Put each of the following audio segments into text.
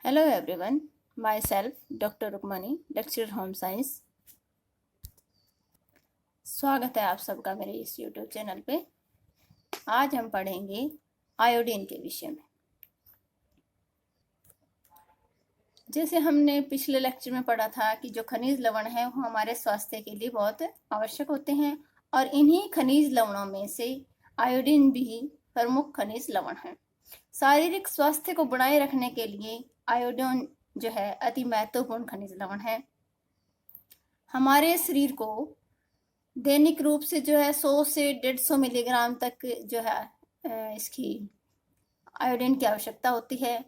Hello everyone, myself Dr. Rukmani, lecturer home science. स्वागत है आप सबका मेरे इस YouTube चैनल पे। आज हम पढ़ेंगे आयोडीन के विषय में। जैसे हमने पिछले लेक्चर में पढ़ा था कि जो खनिज लवण है वो हमारे स्वास्थ्य के लिए बहुत आवश्यक होते हैं और इन्हीं खनिज लवणों में से आयोडीन भी प्रमुख खनिज लवण है। शारीरिक स्वास्थ्य को बनाए रखने के लिए आयोडीन जो है अति महत्वपूर्ण खनिज लवण है। हमारे शरीर को दैनिक रूप से जो है 100 से 150 मिलीग्राम तक जो है इसकी आयोडीन की आवश्यकता होती है।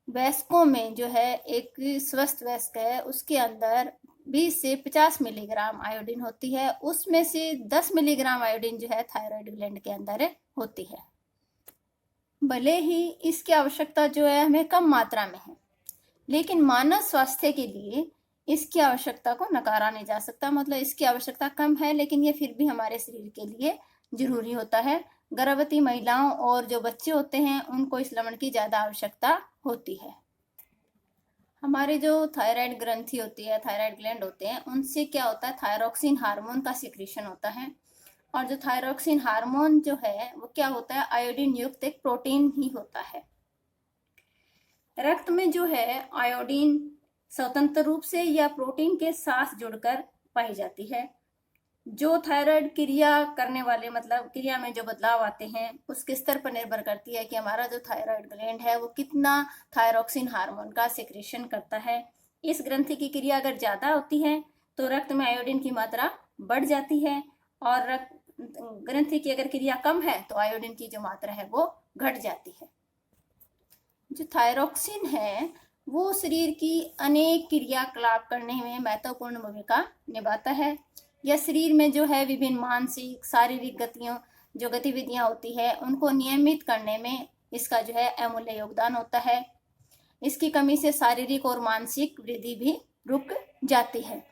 वयस्कों में जो है एक स्वस्थ वयस्क है उसके अंदर 20 से 50 मिलीग्राम आयोडीन होती है। उसमें से 10 मिलीग्राम आयोडीन जो है थायराइड ग्लैंड के अंदर होती है। भले ही इसकी आवश्यकता जो है हमें कम मात्रा में है, लेकिन मानव स्वास्थ्य के लिए इसकी आवश्यकता को नकारा नहीं जा सकता। मतलब इसकी आवश्यकता कम है लेकिन ये फिर भी हमारे शरीर के लिए जरूरी होता है। गर्भवती महिलाओं और जो बच्चे होते हैं उनको इस लवण की ज़्यादा आवश्यकता होती है। हमारे जो थायराइड ग्रंथि होती है, थायराइड ग्लैंड होते हैं, उनसे क्या होता है, थायरोक्सिन हार्मोन का सिक्रीशन होता है। और जो थायरोक्सिन हार्मोन जो है वो क्या होता है, आयोडीन युक्त एक प्रोटीन ही होता है। रक्त में जो है आयोडीन स्वतंत्र रूप से या प्रोटीन के साथ जुड़कर पाई जाती है। जो थायराइड क्रिया करने वाले, मतलब क्रिया में जो बदलाव आते हैं, उसके स्तर पर निर्भर करती है कि हमारा जो थायराइड ग्लैंड है वो कितना थायरोक्सिन हार्मोन का सिक्रीशन करता है। इस ग्रंथि की क्रिया अगर ज्यादा होती है तो रक्त में आयोडीन की मात्रा बढ़ जाती है, और रक्त ग्रंथि की अगर क्रिया कम है तो आयोडीन की जो मात्रा है वो घट जाती है। जो थायरोक्सिन है वो शरीर की अनेक क्रियाकलाप करने में महत्वपूर्ण भूमिका निभाता है। यह शरीर में जो है विभिन्न मानसिक शारीरिक गतिविधियां होती है उनको नियमित करने में इसका जो है अमूल्य योगदान होता है। इसकी कमी से शारीरिक और मानसिक वृद्धि भी रुक जाती है।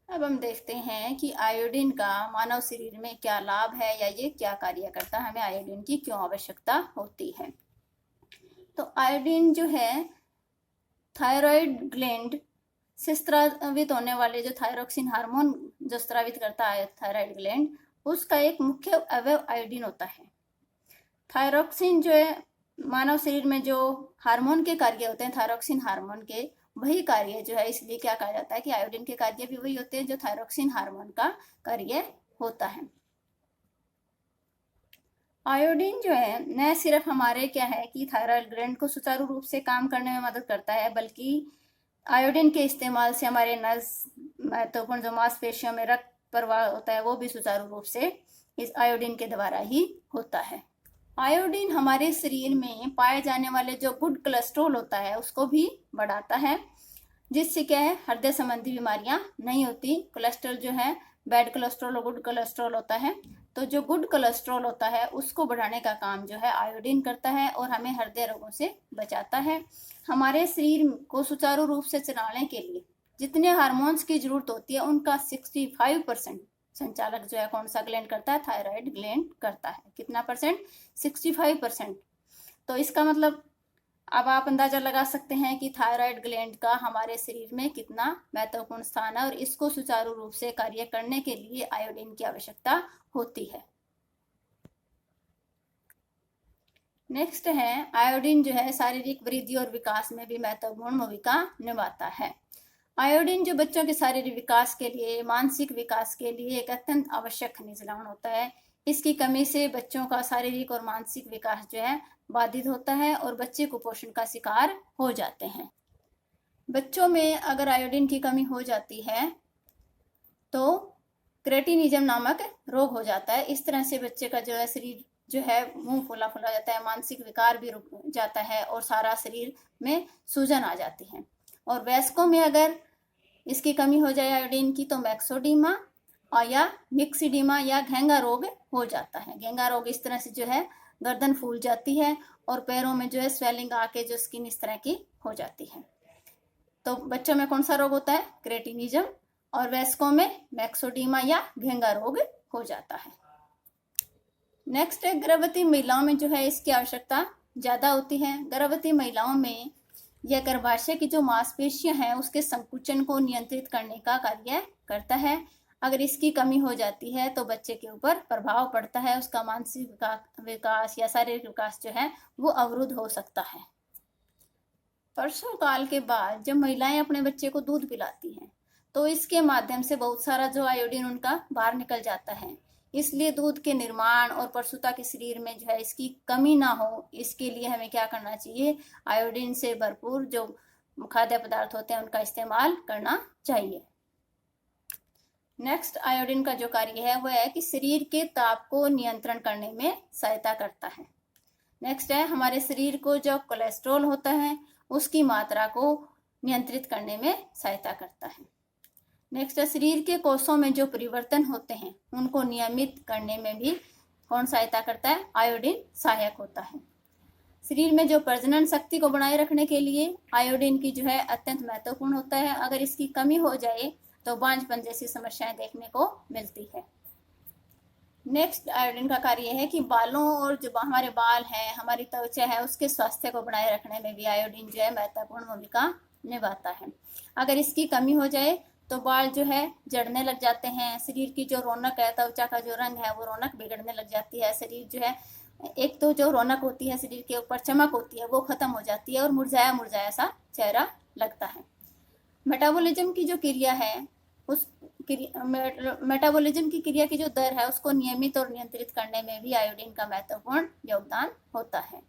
अब हम देखते हैं कि आयोडीन का मानव शरीर में क्या लाभ है या ये क्या कार्य करता है, हमें आयोडीन की क्यों आवश्यकता होती है। तो आयोडीन जो है थायराइड ग्लैंड से स्रावित होने वाले जो थायरोक्सिन हार्मोन जो स्रावित करता है थायराइड ग्लैंड, उसका एक मुख्य अवयव आयोडीन होता है। थायरोक्सिन जो है मानव शरीर में जो हार्मोन के कार्य होते हैं, थायरोक्सिन हार्मोन के वही कार्य जो है, इसलिए क्या कहा जाता है कि आयोडीन के कार्य भी वही होते हैं जो थायरोक्सिन हार्मोन का कार्य होता है। आयोडीन जो है न सिर्फ हमारे क्या है कि थायराइड ग्लैंड को सुचारू रूप से काम करने में मदद करता है, बल्कि आयोडीन के इस्तेमाल से हमारे नस महत्वपूर्ण जो मांसपेशियों में रक्त प्रवाह होता है वो भी सुचारू रूप से इस आयोडीन के द्वारा ही होता है। आयोडीन हमारे शरीर में पाए जाने वाले जो गुड कोलेस्ट्रॉल होता है उसको भी बढ़ाता है, जिससे क्या है हृदय संबंधी बीमारियां नहीं होती। कोलेस्ट्रॉल जो है बैड कोलेस्ट्रॉल और गुड कोलेस्ट्रॉल होता है, तो जो गुड कोलेस्ट्रॉल होता है उसको बढ़ाने का काम जो है आयोडीन करता है और हमें हृदय रोगों से बचाता है। हमारे शरीर को सुचारू रूप से चलाने के लिए जितने हार्मोन्स की जरूरत होती है उनका 65% संचालक जो है कौन सा ग्लैंड करता है, थायराइड ग्लैंड करता है। कितना परसेंट, 65%। तो इसका मतलब अब आप अंदाजा लगा सकते हैं कि थायराइड ग्लैंड का हमारे शरीर में कितना महत्वपूर्ण स्थान है और इसको सुचारू रूप से कार्य करने के लिए आयोडीन की आवश्यकता होती है। नेक्स्ट है आयोडीन जो है शारीरिक वृद्धि और विकास में भी महत्वपूर्ण भूमिका निभाता है। आयोडीन जो बच्चों के शारीरिक विकास के लिए, मानसिक विकास के लिए एक अत्यंत आवश्यक खनिज लवण होता है। इसकी कमी से बच्चों का शारीरिक और मानसिक विकास जो है बाधित होता है और बच्चे कुपोषण का शिकार हो जाते हैं। बच्चों में अगर आयोडीन की कमी हो जाती है तो क्रेटिनिज्म नामक रोग हो जाता है। इस तरह से बच्चे का जो है शरीर जो है मुंह फुला फुला जाता है, मानसिक विकार भी रुक जाता है और सारा शरीर में सूजन आ जाती है। और वयस्कों में अगर इसकी कमी हो जाए आयोडीन की तो मैक्सोडीमा और या मिक्सिडीमा या घेंगा रोग हो जाता है। घेंगा रोग इस तरह से जो है गर्दन फूल जाती है और पैरों में जो है स्वेलिंग आके जो स्किन इस तरह की हो जाती है। तो बच्चों में कौन सा रोग होता है, क्रेटिनिज्म, और वयस्कों में मैक्सोडीमा या घेंगा रोग हो जाता है। नेक्स्ट है गर्भवती महिलाओं में जो है इसकी आवश्यकता ज़्यादा होती है। गर्भवती महिलाओं में यह गर्भाशय की जो मांसपेशियां हैं उसके संकुचन को नियंत्रित करने का कार्य करता है। अगर इसकी कमी हो जाती है तो बच्चे के ऊपर प्रभाव पड़ता है, उसका मानसिक विकास या शारीरिक विकास जो है वो अवरुद्ध हो सकता है। प्रसव काल के बाद जब महिलाएं अपने बच्चे को दूध पिलाती हैं तो इसके माध्यम से बहुत सारा जो आयोडीन उनका बाहर निकल जाता है। इसलिए दूध के निर्माण और प्रसूता के शरीर में जो है इसकी कमी ना हो, इसके लिए हमें क्या करना चाहिए, आयोडीन से भरपूर जो खाद्य पदार्थ होते हैं उनका इस्तेमाल करना चाहिए। नेक्स्ट आयोडीन का जो कार्य है वह है कि शरीर के ताप को नियंत्रण करने में सहायता करता है। नेक्स्ट है हमारे शरीर को जो कोलेस्ट्रॉल होता है उसकी मात्रा को नियंत्रित करने में सहायता करता है। नेक्स्ट है शरीर के कोषों में जो परिवर्तन होते हैं उनको नियमित करने में भी कौन सहायता करता है, आयोडीन सहायक होता है। शरीर में जो प्रजनन शक्ति को बनाए रखने के लिए आयोडीन की जो है अत्यंत महत्वपूर्ण होता है। अगर इसकी कमी हो जाए तो बांझपन जैसी समस्याएं देखने को मिलती है। नेक्स्ट आयोडीन का कार्य है कि बालों और जो हमारे बाल हैं, हमारी त्वचा है, उसके स्वास्थ्य को बनाए रखने में भी आयोडीन जो है महत्वपूर्ण भूमिका निभाता है। अगर इसकी कमी हो जाए तो बाल जो है झड़ने लग जाते हैं, शरीर की जो रौनक है, त्वचा का जो रंग है वो रौनक बिगड़ने लग जाती है। शरीर जो है, एक तो जो रौनक होती है शरीर के ऊपर, चमक होती है, वो खत्म हो जाती है और मुरझाया मुरझाया सा चेहरा लगता है। मेटाबॉलिज्म की जो क्रिया है उस मेटाबॉलिज्म की क्रिया की जो दर है उसको नियमित और नियंत्रित करने में भी आयोडीन का महत्वपूर्ण योगदान होता है।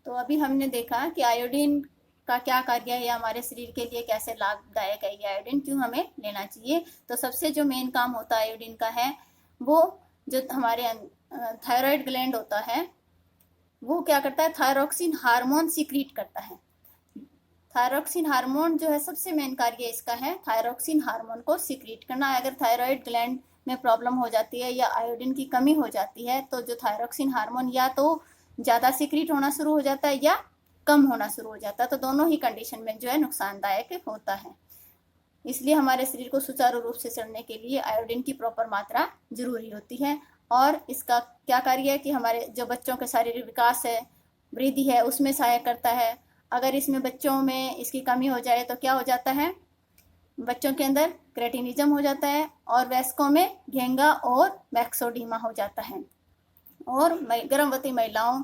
तो अभी हमने देखा कि आयोडीन का क्या कार्य है या हमारे शरीर के लिए कैसे लाभदायक है, ये आयोडीन क्यों हमें लेना चाहिए। तो सबसे जो मेन काम होता है आयोडीन का है वो जो हमारे थायराइड ग्लैंड होता है वो क्या करता है, थायरोक्सिन हार्मोन सीक्रेट करता है। थायरोक्सिन हार्मोन जो है सबसे मेन कार्य इसका है थायरोक्सिन हार्मोन को सीक्रेट करना। अगर थायराइड ग्लैंड में प्रॉब्लम हो जाती है या आयोडीन की कमी हो जाती है तो जो थायरोक्सिन हार्मोन या तो ज़्यादा सीक्रेट होना शुरू हो जाता है या कम होना शुरू हो जाता है। तो दोनों ही कंडीशन में जो है नुकसानदायक होता है। इसलिए हमारे शरीर को सुचारू रूप से चलने के लिए आयोडीन की प्रॉपर मात्रा जरूरी होती है। और इसका क्या कार्य है कि हमारे जो बच्चों के शारीरिक विकास है, वृद्धि है, उसमें सहायक करता है। अगर इसमें बच्चों में इसकी कमी हो जाए तो क्या हो जाता है, बच्चों के अंदर क्रेटिनिज्म हो जाता है और वयस्कों में घेंगा और वैक्सोडीमा हो जाता है। और गर्भवती महिलाओं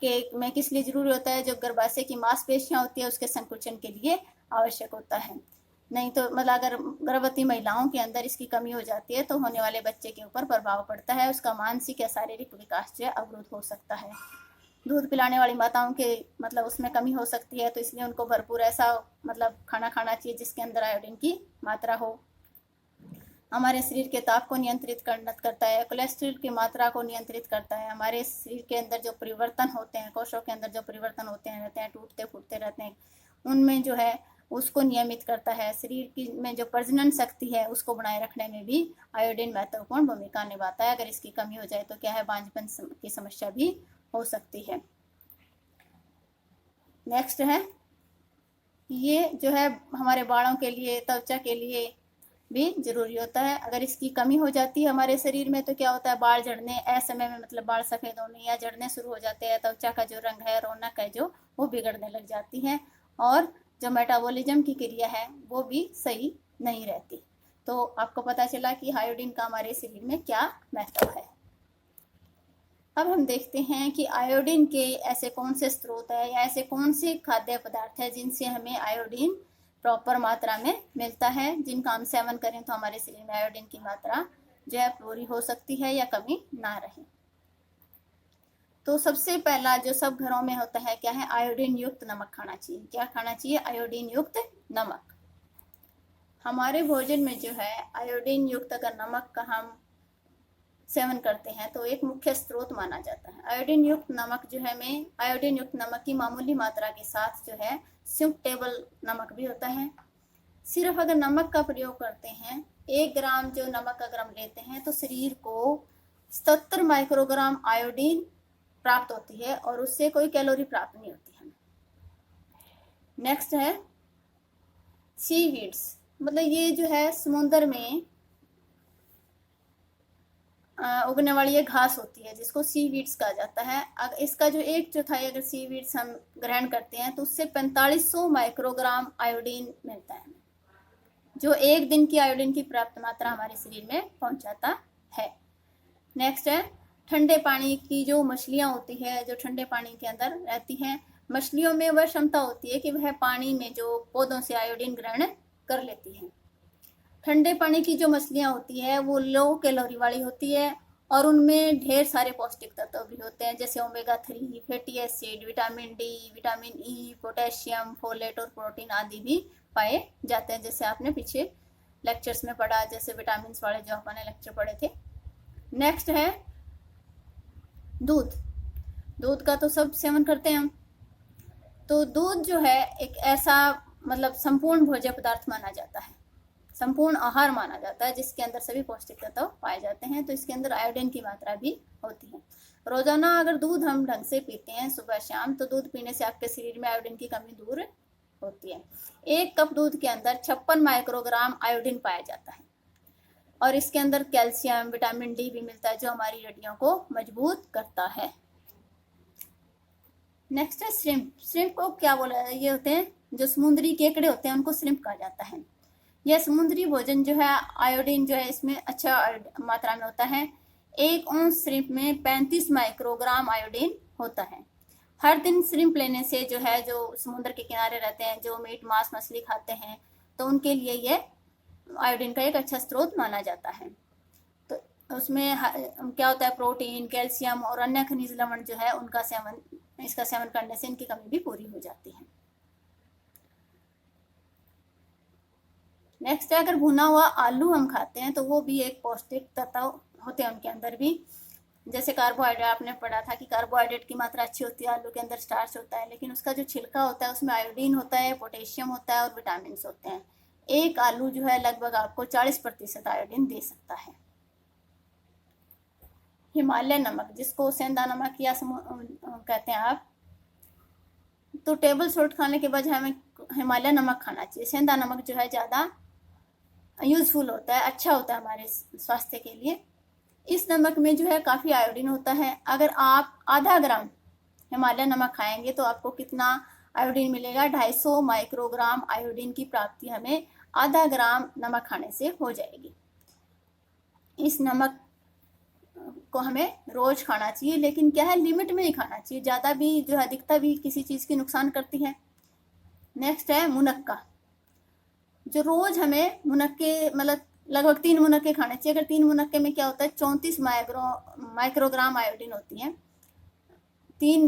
के में किस लिए जरूरी होता है, जो गर्भाशय की मांसपेशियां होती है उसके संकुचन के लिए आवश्यक होता है। नहीं तो मतलब अगर गर्भवती महिलाओं के अंदर इसकी कमी हो जाती है तो होने वाले बच्चे के ऊपर प्रभाव पड़ता है, उसका मानसिक या शारीरिक विकास जो है अवरुद्ध हो सकता है। दूध पिलाने वाली माताओं के मतलब उसमें कमी हो सकती है, तो इसलिए उनको भरपूर ऐसा मतलब खाना खाना चाहिए जिसके अंदर आयोडीन की मात्रा हो। हमारे शरीर के ताप को नियंत्रित करता है, कोलेस्ट्रॉल की मात्रा को नियंत्रित करता है। हमारे शरीर के अंदर जो परिवर्तन होते हैं, कोषों के अंदर जो परिवर्तन होते हैं रहते हैं, टूटते फूटते रहते हैं, उनमें जो है उसको नियमित करता है। शरीर की में जो प्रजनन शक्ति है उसको बनाए रखने में भी आयोडीन महत्वपूर्ण भूमिका निभाता है। अगर इसकी कमी हो जाए तो क्या है, बांझपन की समस्या भी हो सकती है। नेक्स्ट है ये जो है हमारे बालों के लिए, त्वचा के लिए भी जरूरी होता है। अगर इसकी कमी हो जाती है हमारे शरीर में तो क्या होता है, बाल झड़ने असमय में मतलब बाल सफेद होने या झड़ने शुरू हो जाते हैं, त्वचा का जो रंग है, रौनक है जो वो बिगड़ने लग जाती है और जो मेटाबॉलिज्म की क्रिया है वो भी सही नहीं रहती। तो आपको पता चला कि आयोडीन का हमारे शरीर में क्या महत्व है। अब हम देखते हैं कि आयोडीन के ऐसे कौन से स्रोत है या ऐसे कौन से खाद्य पदार्थ है जिनसे हमें आयोडीन प्रॉपर मात्रा में मिलता है, जिनका हम सेवन करें तो हमारे शरीर में आयोडीन की मात्रा जो है पूरी हो सकती है या कमी ना रहे। तो सबसे पहला जो सब घरों में होता है क्या है, आयोडीन युक्त नमक खाना चाहिए। क्या खाना चाहिए, आयोडीन युक्त नमक। हमारे भोजन में जो है आयोडीन युक्त अगर नमक का हम सेवन करते हैं तो एक मुख्य स्रोत माना जाता है। आयोडीन युक्त नमक जो है में आयोडीन युक्त नमक की मामूली मात्रा के साथ जो है संयुक्त टेबल नमक भी होता है। सिर्फ अगर नमक का प्रयोग करते हैं, 1 ग्राम जो नमक अगर हम लेते हैं तो शरीर को 77 माइक्रोग्राम आयोडीन प्राप्त होती है और उससे कोई कैलोरी प्राप्त नहीं होती है। नेक्स्ट है सीवीड्स, मतलब ये जो है समुद्र में उगने वाली ये घास होती है जिसको सीवीड्स कहा जाता है। अगर इसका जो 1/4 अगर सीवीड्स हम ग्रहण करते हैं तो उससे 4500 माइक्रोग्राम आयोडीन मिलता है, जो एक दिन की आयोडीन की पर्याप्त मात्रा हमारे शरीर में पहुंच जाता है। नेक्स्ट है ठंडे पानी की जो मछलियां होती है, जो ठंडे पानी के अंदर रहती हैं, मछलियों में वह क्षमता होती है कि वह पानी में जो पौधों से आयोडीन ग्रहण कर लेती हैं। ठंडे पानी की जो मछलियां होती है वो लो कैलोरी वाली होती है और उनमें ढेर सारे पौष्टिक तत्व भी होते हैं, जैसे omega 3, fatty acid, vitamin D, vitamin E, potassium, folate और प्रोटीन आदि भी पाए जाते हैं, जैसे आपने पीछे लेक्चर्स में पढ़ा, जैसे विटामिन वाले जो अपने लेक्चर पढ़े थे। नेक्स्ट है दूध। दूध का तो सब सेवन करते हैं हम। तो दूध जो है एक ऐसा मतलब संपूर्ण भोज्य पदार्थ माना जाता है, संपूर्ण आहार माना जाता है, जिसके अंदर सभी पौष्टिक तत्व पाए जाते हैं। तो इसके अंदर आयोडीन की मात्रा भी होती है। रोजाना अगर दूध हम ढंग से पीते हैं सुबह शाम, तो दूध पीने से आपके शरीर में आयोडीन की कमी दूर होती है। 1 कप दूध के अंदर 56 माइक्रोग्राम आयोडीन पाया जाता है और इसके अंदर कैल्शियम, विटामिन डी भी मिलता है, जो हमारी हड्डियों को मजबूत करता है। नेक्स्ट है श्रिम्प। श्रिम्प को क्या बोला है? ये होते हैं जो समुद्री केकड़े होते हैं, उनको श्रिम्प कहा जाता है। यह समुद्री भोजन जो है आयोडीन जो है इसमें अच्छा मात्रा में होता है। 1 औंस श्रिम्प में 35 माइक्रोग्राम आयोडीन होता है। हर दिन श्रिम्प लेने से जो है, जो समुद्र के किनारे रहते हैं, जो मीट मांस मछली खाते हैं, तो उनके लिए यह आयोडीन का एक अच्छा स्रोत माना जाता है। तो उसमें क्या होता है, प्रोटीन, कैल्शियम और अन्य खनिज लवण जो है उनका सेवन, इसका सेवन करने से इनकी कमी भी पूरी हो जाती है। नेक्स्ट है अगर भुना हुआ आलू हम खाते हैं तो वो भी एक पौष्टिक तत्व होते हैं उनके अंदर भी। जैसे कार्बोहाइड्रेट, आपने पढ़ा था कि कार्बोहाइड्रेट की मात्रा अच्छी होती है, आलू के अंदर स्टार्च होता है, लेकिन उसका जो छिलका होता है उसमें आयोडीन होता है, पोटेशियम होता है और विटामिन होते हैं। एक आलू जो है लगभग आपको 40% आयोडीन दे सकता है। हिमालय नमक, जिसको सेंधा नमक या कहते हैं आप, तो टेबल सॉल्ट खाने के बजाय हमें हिमालय नमक खाना चाहिए। सेंधा नमक जो है ज़्यादा यूजफुल होता है, अच्छा होता है हमारे स्वास्थ्य के लिए। इस नमक में जो है काफ़ी आयोडीन होता है। अगर आप आधा ग्राम हिमालय नमक खाएंगे तो आपको कितना आयोडीन मिलेगा? 250 माइक्रोग्राम आयोडीन की प्राप्ति हमें आधा ग्राम नमक खाने से हो जाएगी। इस नमक को हमें रोज खाना चाहिए, लेकिन क्या है, लिमिट में ही खाना चाहिए। ज़्यादा भी जो है, अधिकता भी किसी चीज़ की नुकसान करती है। नेक्स्ट है मुनक्का। जो रोज हमें मुनक्के मतलब लगभग 3 मुनक्के खाने चाहिए। अगर 3 मुनक्के में क्या होता है, 34 माइक्रोग्राम आयोडीन होती है।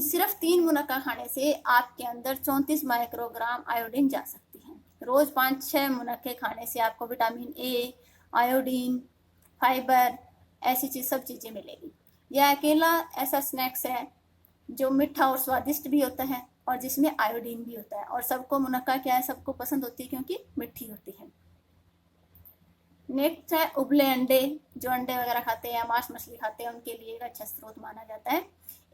सिर्फ 3 मुनक्का खाने से आपके अंदर 34 माइक्रोग्राम आयोडीन जा सकती है। रोज 5-6 मुनक्के खाने से आपको विटामिन ए, आयोडीन, फाइबर, ऐसी सब चीज़ें मिलेगी। यह अकेला ऐसा स्नैक्स है जो मीठा और स्वादिष्ट भी होता है और जिसमें आयोडीन भी होता है। और सबको मुनक्का क्या है, सबको पसंद होती है क्योंकि मीठी होती है। नेक्स्ट है उबले अंडे। जो अंडे वगैरह खाते हैं या मांस मछली खाते हैं, उनके लिए एक अच्छा स्रोत माना जाता है।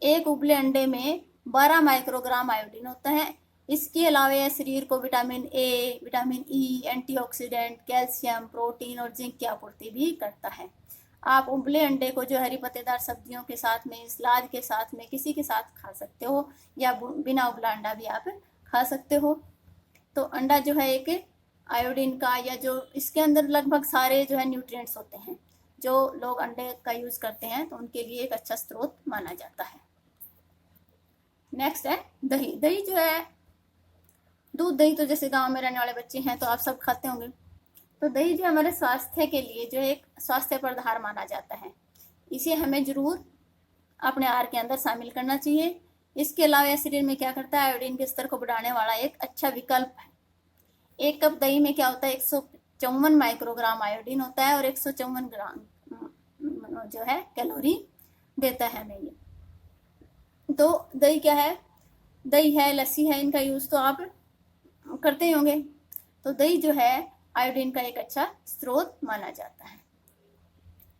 एक उबले अंडे में 12 माइक्रोग्राम आयोडीन होता है। इसके अलावा यह शरीर को vitamin A, vitamin E, antioxidant, calcium, protein और जिंक की आपूर्ति भी करता है। आप उबले अंडे को जो हरी पत्तेदार सब्जियों के साथ में, सलाद के साथ में, किसी के साथ खा सकते हो, या बिना उबला अंडा भी आप खा सकते हो। तो अंडा जो है एक आयोडीन का, या जो इसके अंदर लगभग सारे जो है न्यूट्रिएंट्स होते हैं, जो लोग अंडे का यूज़ करते हैं तो उनके लिए एक अच्छा स्रोत माना जाता है। नेक्स्ट है दही। दही जो है, दूध दही तो जैसे गांव में रहने वाले बच्चे हैं तो आप सब खाते होंगे। तो दही जो हमारे स्वास्थ्य के लिए जो एक स्वास्थ्यप्रद आहार माना जाता है, इसे हमें जरूर अपने आहार के अंदर शामिल करना चाहिए। इसके अलावा यह शरीर में क्या करता है, आयोडीन के स्तर को बढ़ाने वाला एक अच्छा विकल्प है। 1 कप दही में क्या होता है, 154 माइक्रोग्राम आयोडीन होता है और 154 ग्राम जो है कैलोरी देता है हमें ये। तो दही क्या है, दही है, लस्सी है, इनका यूज़ तो आप करते ही होंगे। तो दही जो है आयोडीन का एक अच्छा स्रोत माना जाता है।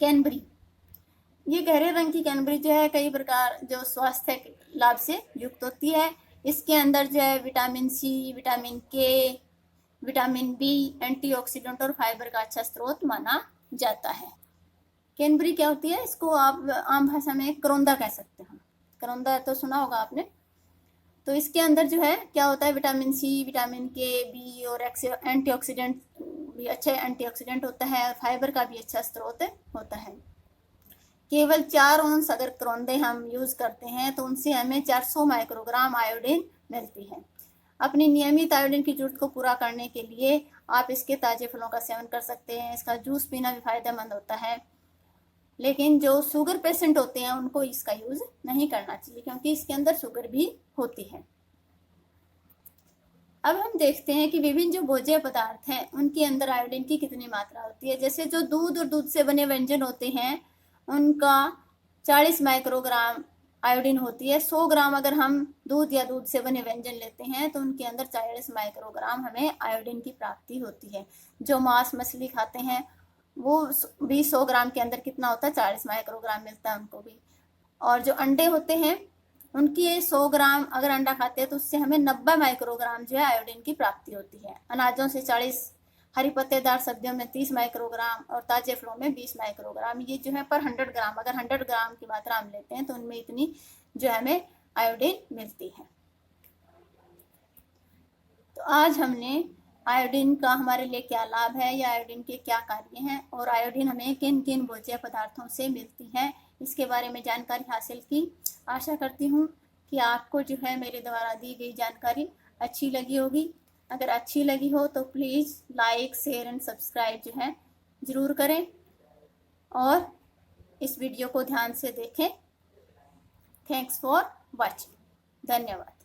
कैनबरी, ये गहरे रंग की कैनबरी जो है कई प्रकार जो स्वास्थ्य लाभ से युक्त होती है। इसके अंदर जो है विटामिन सी, विटामिन के, विटामिन बी, एंटीऑक्सीडेंट और फाइबर का अच्छा स्रोत माना जाता है। कैनबेरी क्या होती है, इसको आप आम भाषा में करौंदा कह सकते हैं। करौंदा तो सुना होगा आपने। तो इसके अंदर जो है क्या होता है, विटामिन सी, विटामिन के, बी और एंटीऑक्सीडेंट भी, अच्छे एंटीऑक्सीडेंट होता है, और फाइबर का भी अच्छा स्रोत होता है। केवल 4 औंस अगर करौंदे हम यूज करते हैं तो उनसे हमें 400 माइक्रोग्राम आयोडीन मिलती है। अपनी नियमित आयोडीन की जरूरत को पूरा करने के लिए आप इसके ताजे फलों का सेवन कर सकते हैं। इसका जूस पीना भी फायदेमंद होता है, लेकिन जो शुगर पेशेंट होते हैं उनको इसका यूज नहीं करना चाहिए, क्योंकि इसके अंदर शुगर भी होती है। अब हम देखते हैं कि विभिन्न जो भोज्य पदार्थ हैं उनके अंदर आयोडीन की कितनी मात्रा होती है। जैसे जो दूध और दूध से बने व्यंजन होते हैं उनका 40 माइक्रोग्राम आयोडीन होती है। 100 ग्राम अगर हम दूध या दूध से बने व्यंजन लेते हैं तो उनके अंदर 40 माइक्रोग्राम हमें आयोडीन की प्राप्ति होती है। जो मांस मछली खाते हैं वो भी 100 ग्राम के अंदर कितना होता है, 40 माइक्रोग्राम मिलता है उनको भी। और जो अंडे होते हैं उनकी 100 ग्राम अगर अंडा खाते हैं तो उससे हमें 90 माइक्रोग्राम जो है आयोडीन की प्राप्ति होती है। अनाजों से 40, हरी पत्तेदार सब्जियों में 30 माइक्रोग्राम और ताजे फलों में 20 माइक्रोग्राम, ये जो है पर 100 ग्राम, अगर 100 ग्राम की मात्रा हम लेते हैं तो उनमें इतनी जो हमें आयोडीन मिलती है। तो आज हमने आयोडीन का हमारे लिए क्या लाभ है या आयोडीन के क्या कार्य हैं और आयोडीन हमें किन किन भोज्य पदार्थों से मिलती है, इसके बारे में जानकारी हासिल की। आशा करती हूँ कि आपको जो है मेरे द्वारा दी गई जानकारी अच्छी लगी होगी। अगर अच्छी लगी हो तो please like, share and subscribe जो है ज़रूर करें और इस वीडियो को ध्यान से देखें। Thanks for watching. धन्यवाद।